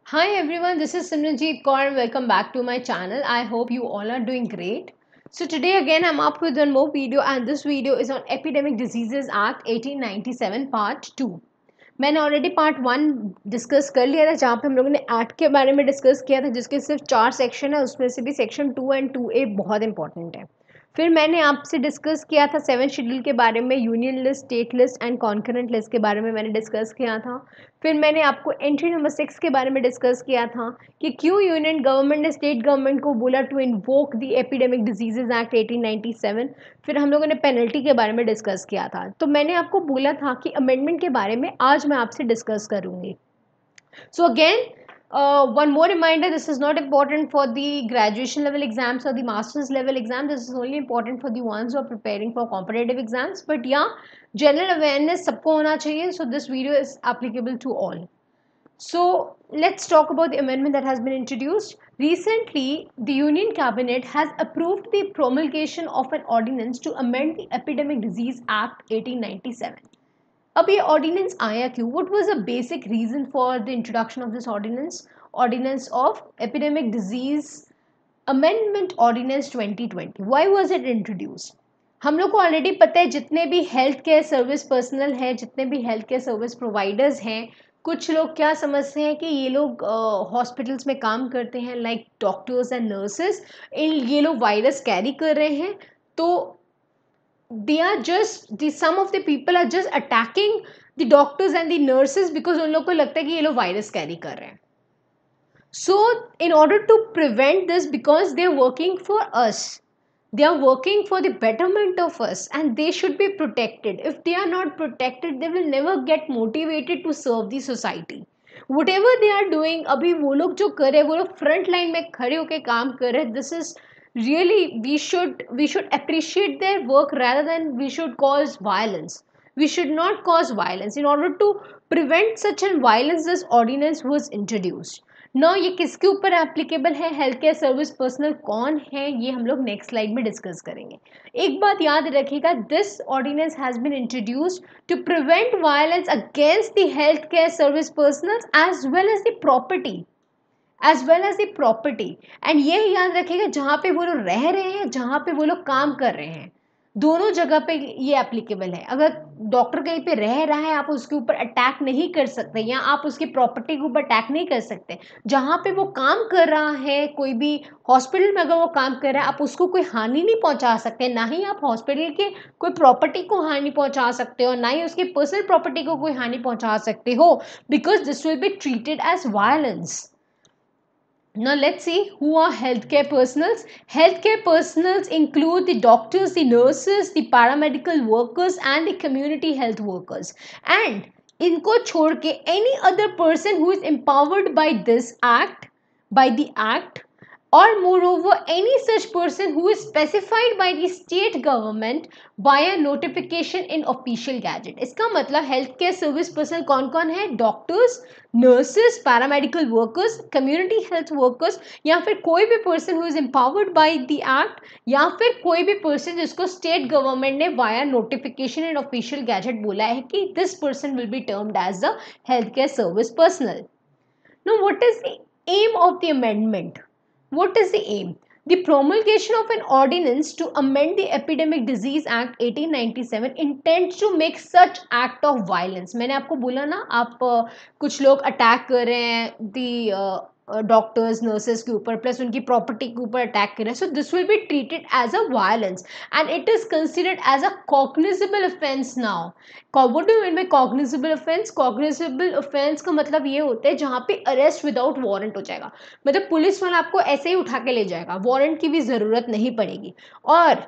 Hi everyone, this is Simranjeet Kaur and welcome back to my channel. I hope you all are doing great. So today again I'm up with one more video and this video is on Epidemic Diseases Act 1897 Part 2. मैंने already part 1 discuss कर लिया था जहाँ पे हम लोगों ने act के बारे में डिस्कस किया था जिसके सिर्फ 4 सेक्शन है, उसमें से भी सेक्शन 2 एंड 2A बहुत इंपॉर्टेंट है. फिर मैंने आपसे डिस्कस किया था 7 शेड्यूल के बारे में, union list, state list and concurrent list के बारे में मैंने डिस्कस किया था. फिर मैंने आपको एंट्री नंबर 6 के बारे में डिस्कस किया था कि क्यों यूनियन गवर्नमेंट ने स्टेट गवर्नमेंट को बोला to invoke the epidemic diseases act 1897. फिर हम लोगों ने पेनल्टी के बारे में डिस्कस किया था. तो मैंने आपको बोला था कि अमेंडमेंट के बारे में आज मैं आपसे डिस्कस करूँगी. So again, one more reminder, this is not important for the graduation level exams or the master's level exams. This is only important for the ones who are preparing for competitive exams. But yeah, general awareness सबको होना चाहिए. So this video is applicable to all. So let's talk about the amendment that has been introduced. Recently, the Union Cabinet has approved the promulgation of an ordinance to amend the Epidemic Disease Act 1897. अब ये ordinance आया क्यों? What was the basic reason for the introduction of this ordinance of epidemic disease amendment ordinance 2020. Why was it introduced? हम लोग को already पता है जितने भी हेल्थ केयर सर्विस पर्सनल है, जितने भी हेल्थ केयर सर्विस प्रोवाइडर्स हैं, कुछ लोग क्या समझते हैं कि ये लोग हॉस्पिटल्स में काम करते हैं लाइक डॉक्टर्स एंड नर्सेस, ये लोग वायरस कैरी कर रहे हैं. तो they are just some of the people are just attacking the doctors and the nurses because उन लोग को लगता है कि ये लोग वायरस कैरी कर रहे हैं. So in order to prevent this, because they are working for us, they are working for the betterment of us and they should be protected. If they are not protected, they will never get motivated to serve the society. Whatever they are doing, अभी वो लोग जो कर रहे हैं, वो लोग front line में खड़े होकर काम कर रहे हैं. This is really, we should appreciate their work rather than we should cause violence. We should not cause violence. In order to prevent such a violence, this ordinance was introduced. Now ये किसके ऊपर applicable है? Health care service personal कौन है, ये हम लोग next slide में डिस्कस करेंगे. एक बात याद रखिएगा, this ordinance has been introduced to prevent violence against the health care service personnel as well as the property. And ये याद रखिएगा, जहाँ पे वो लोग रह रहे हैं, जहाँ पे वो लोग काम कर रहे हैं, दोनों जगह पे ये एप्लीकेबल है. अगर डॉक्टर कहीं पे रह रहा है, आप उसके ऊपर अटैक नहीं कर सकते या आप उसकी प्रॉपर्टी के ऊपर अटैक नहीं कर सकते. जहाँ पे वो काम कर रहा है, कोई भी हॉस्पिटल में अगर वो काम कर रहा है, आप उसको कोई हानि नहीं पहुँचा सकते. ना ही आप हॉस्पिटल के कोई प्रॉपर्टी को हानि पहुँचा सकते हो, ना ही उसकी पर्सनल प्रॉपर्टी को कोई हानि पहुँचा सकते हो, because this will be treated as violence. Now let's see who are healthcare personals. Healthcare personals include the doctors, the nurses, the paramedical workers and the community health workers. And इनको छोड़ के any other person who is empowered by this act, by the act, or moreover any such person who is specified by the state government via notification in official gazette. इसका मतलब health care service person कौन कौन है? Doctors, nurses, paramedical workers, community health workers, या फिर कोई भी person who is empowered by the act, या फिर कोई भी पर्सन जिसको स्टेट गवर्नमेंट ने via notification in official gazette बोला है कि this person will be termed as a health care service personnel. Now what is the aim of the amendment? What is the aim? The promulgation of an ordinance to amend the Epidemic Disease Act 1897 intends to make such act of violence. मैंने आपको बोला ना, आप कुछ लोग attack कर रहे हैं डॉक्टर्स, नर्सेस के ऊपर, प्लस उनकी प्रॉपर्टी के ऊपर अटैक कर रहे हैं. So this will be treated as a violence and it is considered as a cognizable offence. Now what do you mean by cognizable offence? Cognizable offence का मतलब ये होता है जहाँ पे अरेस्ट विदाउट वारंट हो जाएगा. मतलब पुलिस वाला आपको ऐसे ही उठा के ले जाएगा, वारंट की भी ज़रूरत नहीं पड़ेगी. और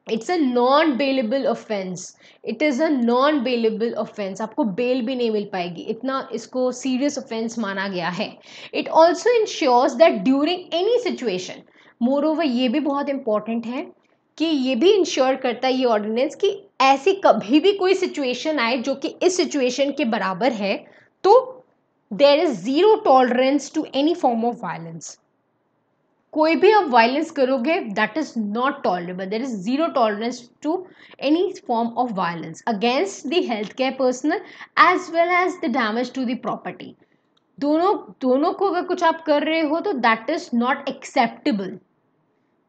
it's a non bailable offence. It is a non bailable offence. आपको बेल भी नहीं मिल पाएगी, इतना इसको सीरियस ऑफेंस माना गया है. It also ensures that during any situation, moreover ये भी बहुत इंपॉर्टेंट है कि ये भी इंश्योर करता है ये ऑर्डिनेंस कि ऐसी कभी भी कोई सिचुएशन आए जो कि इस सिचुएशन के बराबर है, तो there is zero tolerance to any form of violence. कोई भी आप वायलेंस करोगे, that is not tolerable. There is zero tolerance to any form of violence against the health care personnel as well as the damage to the property. दोनों दोनों को अगर कुछ आप कर रहे हो तो that is not acceptable.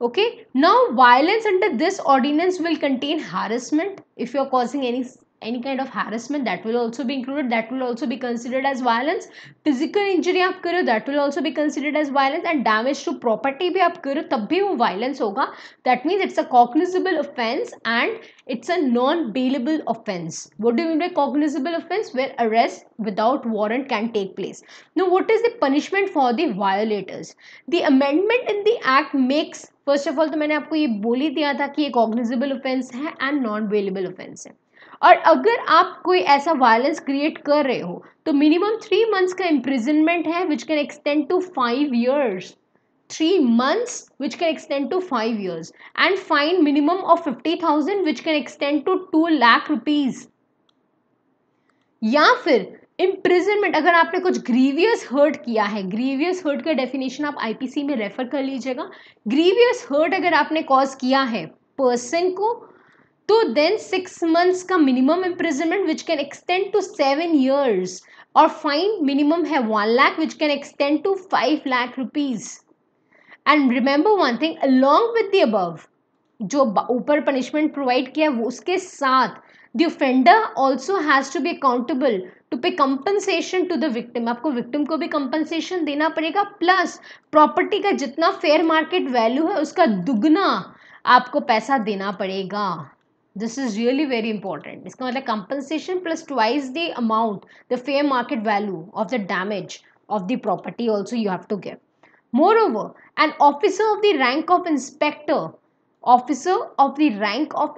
Okay, now violence under this ordinance will contain harassment. If you are causing any kind of harassment, that will also be included, that will also be considered as violence. Physical injury आप करो, that will also be considered as violence, and damage to property भी आप करो तब भी वो violence होगा. That means it's a cognizable offense and it's a non-bailable offense. What do you mean by cognizable offense? Where arrest without warrant can take place. Now what is the punishment for the violators? The amendment in the act makes, first of all तो मैंने आपको ये बोल ही दिया था कि ये cognizable offence है एंड नॉन बेलेबल ऑफेंस है. और अगर आप कोई ऐसा वायलेंस क्रिएट कर रहे हो तो मिनिमम 3 months का इम्प्रिजनमेंट है which can extend to 5 years. 3 months which can extend to 5 years and fine minimum of 50,000 which can extend to 2 lakh rupees. या फिर इम्प्रिजनमेंट अगर आपने कुछ ग्रीवियस हर्ट किया है, ग्रीवियस हर्ट का डेफिनेशन आप आईपीसी में रेफर कर लीजिएगा. ग्रीवियस हर्ट अगर आपने कॉज किया है पर्सन को तो देन 6 months का minimum imprisonment which can extend to 7 years और फाइन मिनिमम है 1 lakh which can extend to 5 lakh rupees. And remember one thing, along with the above जो ऊपर पनिशमेंट प्रोवाइड किया है उसके साथ the offender also has to be accountable to pay compensation to the victim. आपको victim को भी compensation देना पड़ेगा प्लस प्रॉपर्टी का जितना फेयर मार्केट वैल्यू है उसका दुगना आपको पैसा देना पड़ेगा. This is really very important. इसका मतलब compensation plus twice the amount, the fair market value of the damage of the property also you have to give. Moreover, an officer of the rank of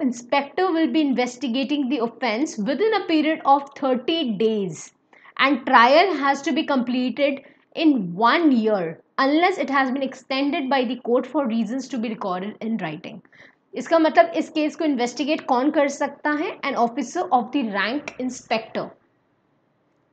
inspector will be investigating the offence within a period of 30 days and trial has to be completed in 1 year unless it has been extended by the court for reasons to be recorded in writing. इसका मतलब इस case को investigate कौन कर सकता है? An officer of the rank inspector.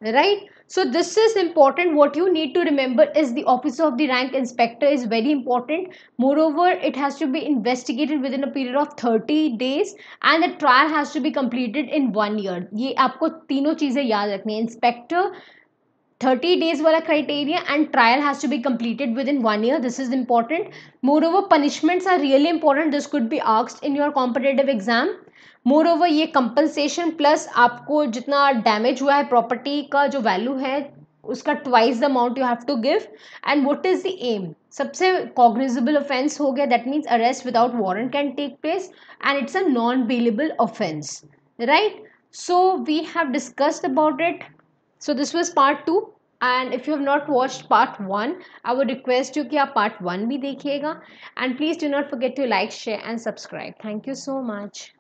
Right, so this is important. What you need to remember is the officer of the rank inspector is very important. Moreover, it has to be investigated within a period of 30 days and the trial has to be completed in 1 year. ये आपको तीनों चीजें याद रखनी है. Inspector 30 days वाला criteria and trial has to be completed within 1 year. This is important. Moreover, punishments are really important. This could be asked in your competitive exam. More over ये compensation plus आपको जितना damage हुआ है property का जो value है उसका twice the amount you have to give. And what is the aim? सबसे कॉग्निजेबल ऑफेंस हो गया, that means arrest without warrant can take place and it's a non bailable offence. Right, so we have discussed about it. So this was part 2 and if you have not watched part 1 I would request you कि आप part 1 भी देखिएगा. And please do not forget to like, share and subscribe. Thank you so much.